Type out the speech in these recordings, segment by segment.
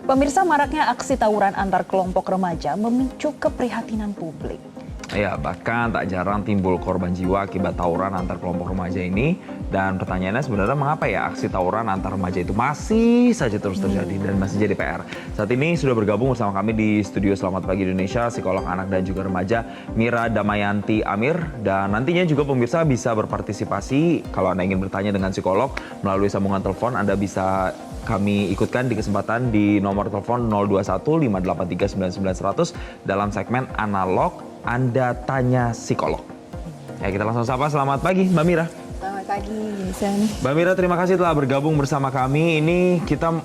Pemirsa, maraknya aksi tawuran antar kelompok remaja memicu keprihatinan publik. Ya, bahkan tak jarang timbul korban jiwa akibat tawuran antar kelompok remaja ini. Dan pertanyaannya sebenarnya mengapa ya aksi tawuran antar remaja itu masih saja terus terjadi dan masih jadi PR. Saat ini sudah bergabung bersama kami di studio Selamat Pagi Indonesia, psikolog anak dan juga remaja Mira Damayanti Amir. Dan nantinya juga pemirsa bisa berpartisipasi kalau Anda ingin bertanya dengan psikolog melalui sambungan telepon. Anda bisa kami ikutkan di kesempatan di nomor telepon 021 583 99100 dalam segmen analog Anda Tanya Psikolog. Ya, kita langsung sapa. Selamat pagi Mbak Mira. Selamat pagi, Jason. Mbak Mira, terima kasih telah bergabung bersama kami. Ini kita,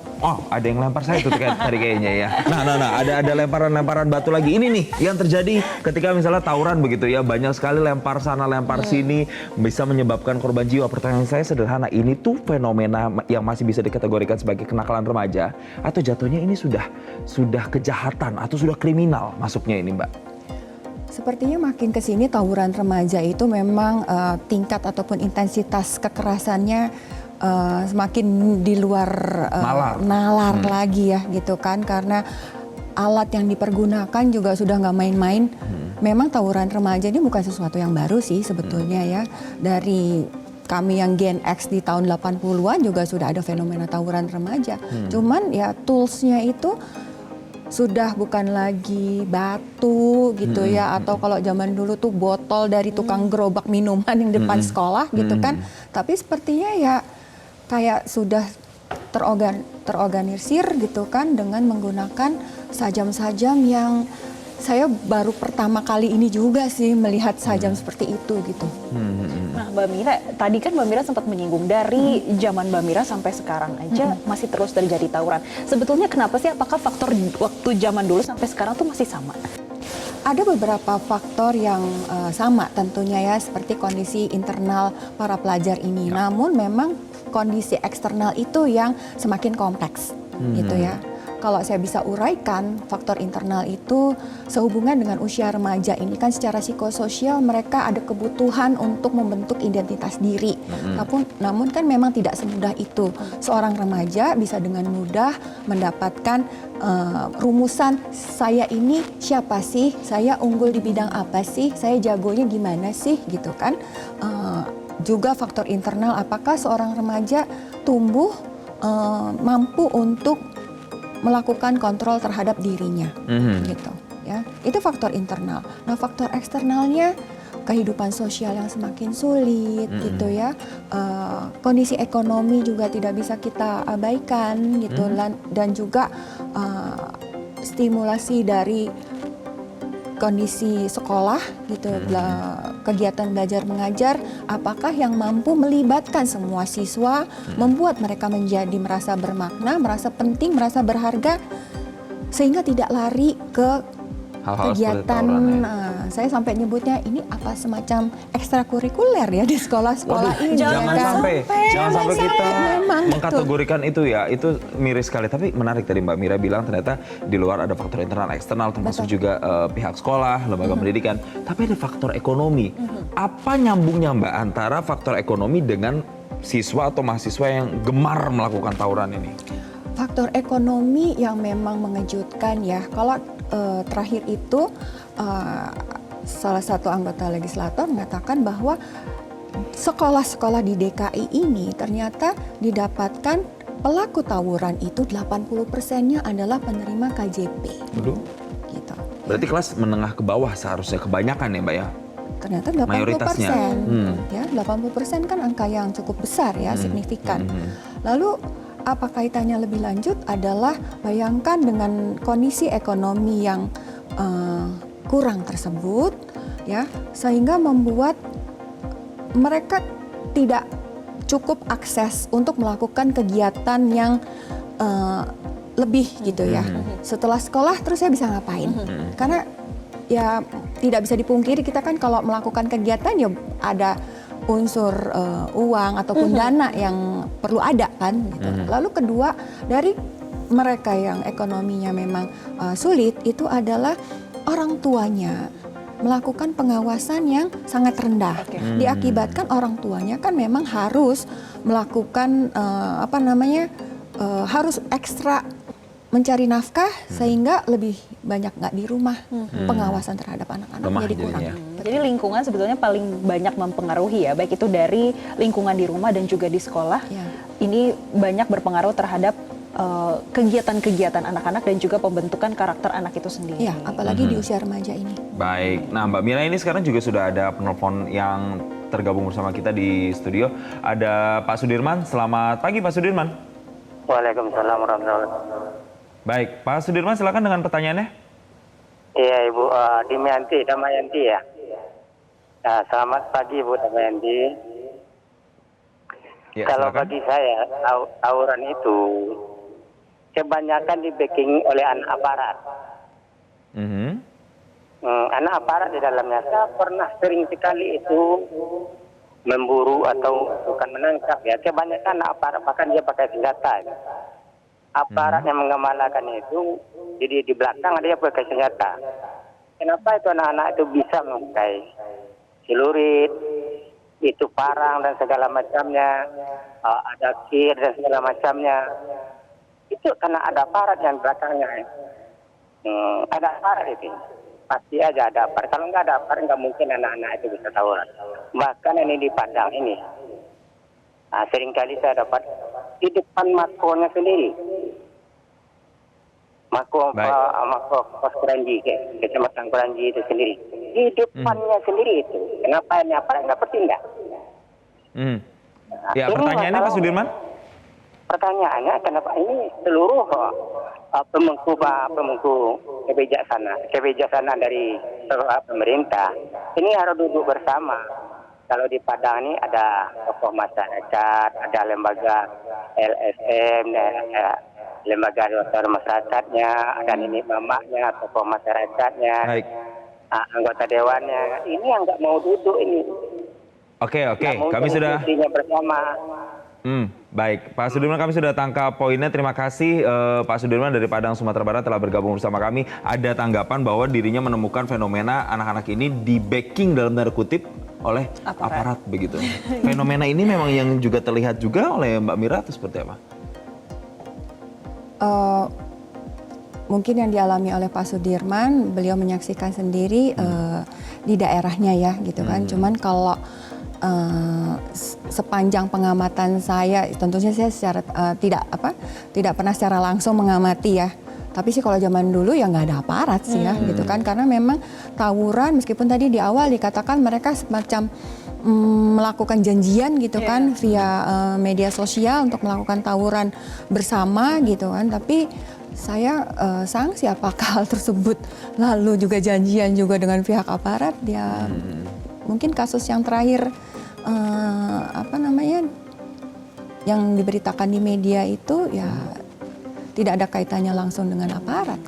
ada yang lempar saya tuh tadi kayaknya ya. Nah, ada lemparan batu lagi. Ini nih yang terjadi ketika misalnya tawuran begitu ya. Banyak sekali lempar sana, lempar sini, bisa menyebabkan korban jiwa. Pertanyaan saya sederhana, ini tuh fenomena yang masih bisa dikategorikan sebagai kenakalan remaja atau jatuhnya ini sudah kejahatan atau sudah kriminal masuknya ini, Mbak? Sepertinya makin ke sini tawuran remaja itu memang tingkat ataupun intensitas kekerasannya semakin di luar nalar lagi ya gitu kan, karena alat yang dipergunakan juga sudah nggak main-main. Memang tawuran remaja ini bukan sesuatu yang baru sih sebetulnya ya. Dari kami yang Gen X di tahun 80-an juga sudah ada fenomena tawuran remaja. Cuman ya toolsnya itu sudah bukan lagi batu gitu ya, atau kalau zaman dulu tuh botol dari tukang gerobak minuman yang depan sekolah gitu kan. Tapi sepertinya ya kayak sudah terorganisir gitu kan, dengan menggunakan sajam-sajam yang saya baru pertama kali ini juga sih melihat sajam seperti itu gitu. Nah, Mbak Mira, tadi kan Mbak Mira sempat menyinggung dari zaman Mbak Mira sampai sekarang aja masih terus terjadi tawuran. Sebetulnya kenapa sih? Apakah faktor waktu zaman dulu sampai sekarang tuh masih sama? Ada beberapa faktor yang sama tentunya ya, seperti kondisi internal para pelajar ini. Namun memang kondisi eksternal itu yang semakin kompleks gitu ya. Kalau saya bisa uraikan, faktor internal itu sehubungan dengan usia remaja ini kan secara psikososial mereka ada kebutuhan untuk membentuk identitas diri. Namun kan memang tidak semudah itu. Seorang remaja bisa dengan mudah mendapatkan rumusan, saya ini siapa sih, saya unggul di bidang apa sih, saya jagonya gimana sih gitu kan. Juga faktor internal, apakah seorang remaja tumbuh mampu untuk melakukan kontrol terhadap dirinya, gitu ya. Itu faktor internal. Nah, faktor eksternalnya kehidupan sosial yang semakin sulit, gitu ya. Kondisi ekonomi juga tidak bisa kita abaikan, gitu. Dan juga stimulasi dari kondisi sekolah, gitu, kegiatan belajar mengajar, apakah yang mampu melibatkan semua siswa, membuat mereka menjadi merasa bermakna, merasa penting, merasa berharga, sehingga tidak lari ke Hal-hal kegiatan, saya sampai nyebutnya ini apa, semacam ekstrakurikuler ya di sekolah-sekolah ini. Jangan sampai kita memang mengkategorikan itu ya, itu miris sekali. Tapi menarik tadi Mbak Mira bilang ternyata di luar ada faktor internal, eksternal, termasuk juga pihak sekolah, lembaga pendidikan. Tapi ada faktor ekonomi. Apa nyambungnya Mbak antara faktor ekonomi dengan siswa atau mahasiswa yang gemar melakukan tawuran ini? Faktor ekonomi yang memang mengejutkan ya. Kalau terakhir itu salah satu anggota legislator mengatakan bahwa sekolah-sekolah di DKI ini ternyata didapatkan pelaku tawuran itu 80%-nya adalah penerima KJP. Gitu. Berarti kelas menengah ke bawah seharusnya kebanyakan ya Mbak ya? Ternyata 80%. Mayoritasnya. Ya, 80% kan angka yang cukup besar ya, signifikan. Lalu apa kaitannya lebih lanjut adalah bayangkan dengan kondisi ekonomi yang kurang tersebut ya, sehingga membuat mereka tidak cukup akses untuk melakukan kegiatan yang lebih gitu ya. Setelah sekolah terus saya bisa ngapain? Karena ya tidak bisa dipungkiri kita kan kalau melakukan kegiatan ya ada unsur uang ataupun dana yang perlu ada kan gitu. Lalu kedua, dari mereka yang ekonominya memang sulit itu adalah orang tuanya melakukan pengawasan yang sangat rendah. Diakibatkan orang tuanya kan memang harus melakukan harus ekstra mencari nafkah sehingga lebih banyak nggak di rumah, pengawasan terhadap anak-anak Lemah jadi kurang. jadinya. Jadi lingkungan sebetulnya paling banyak mempengaruhi ya, baik itu dari lingkungan di rumah dan juga di sekolah. Ya. Ini banyak berpengaruh terhadap kegiatan-kegiatan anak-anak dan juga pembentukan karakter anak itu sendiri. Iya, apalagi di usia remaja ini. Baik, nah Mbak Mira ini sekarang juga sudah ada penelpon yang tergabung bersama kita di studio. Ada Pak Sudirman, selamat pagi Pak Sudirman. Waalaikumsalam warahmatullahi wabarakatuh. Baik, Pak Sudirman silakan dengan pertanyaannya. Iya Ibu Damayanti ya. Nah, selamat pagi Ibu Damayanti. Ya, Kalau silakan. bagi saya tawuran itu kebanyakan di backing oleh anak aparat. Mhm. Anak aparat di dalamnya saya pernah sering sekali itu memburu atau bukan menangkap ya. Kebanyakan anak aparat bahkan dia pakai senjata. Aparat yang mengemalakan itu jadi di belakang ada yang pakai senjata. Kenapa itu anak-anak itu bisa memakai celurit, itu parang dan segala macamnya, ada kir dan segala macamnya. Itu karena ada aparat yang belakangnya. Ada aparat itu. Pasti aja ada aparat. Kalau nggak ada aparat, nggak mungkin anak-anak itu bisa tawuran. Bahkan ini di Padang ini, seringkali saya dapat di depan makonya sendiri. Mako pos Kuranji, kecamatan Kuranji itu sendiri. Di depannya sendiri itu. Kenapa ini aparat nggak bertindak? Ya, Ini pertanyaannya Pak masalah- Sudirman? Pertanyaannya kenapa ini seluruh pemangku kebijaksanaan dari pemerintah ini harus duduk bersama. Kalau di Padang ini ada tokoh masyarakat, ada lembaga LSM, lembaga dokter masyarakatnya, ada nenek mamaknya, tokoh masyarakatnya, Baik. anggota dewannya. Ini yang nggak mau duduk ini. Oke, Nggak mau kami sudah diskusinya bersama. baik, Pak Sudirman kami sudah tangkap poinnya. Terima kasih Pak Sudirman dari Padang, Sumatera Barat telah bergabung bersama kami. Ada tanggapan bahwa dirinya menemukan fenomena anak-anak ini di backing dalam tanda kutip oleh aparat begitu. Fenomena ini memang yang juga terlihat juga oleh Mbak Mira atau seperti apa? Mungkin yang dialami oleh Pak Sudirman, beliau menyaksikan sendiri di daerahnya ya, gitu kan. Cuman kalau sepanjang pengamatan saya, tentunya saya secara tidak pernah secara langsung mengamati ya. Tapi sih kalau zaman dulu ya nggak ada aparat sih ya, gitu kan. Karena memang tawuran, meskipun tadi di awal dikatakan mereka semacam melakukan janjian gitu kan via media sosial untuk melakukan tawuran bersama gitu kan. Tapi saya sanksi apakah hal tersebut lalu juga janjian juga dengan pihak aparat ya. Mungkin kasus yang terakhir yang diberitakan di media itu ya tidak ada kaitannya langsung dengan aparat.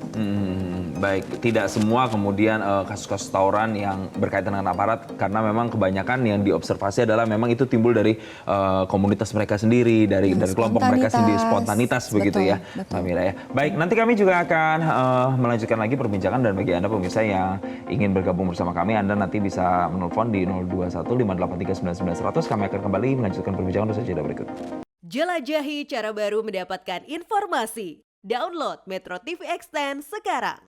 Baik, tidak semua kemudian kasus-kasus tawuran yang berkaitan dengan aparat, karena memang kebanyakan yang diobservasi adalah memang itu timbul dari komunitas mereka sendiri, dari kelompok mereka sendiri, spontanitas begitu ya, Mbak Mira ya. Baik, nanti kami juga akan melanjutkan lagi perbincangan, dan bagi Anda pemirsa yang ingin bergabung bersama kami, Anda nanti bisa menelpon di 0215839900. Kami akan kembali melanjutkan perbincangan usaha jeda berikut. Jelajahi cara baru mendapatkan informasi. Download Metro TV Extend sekarang.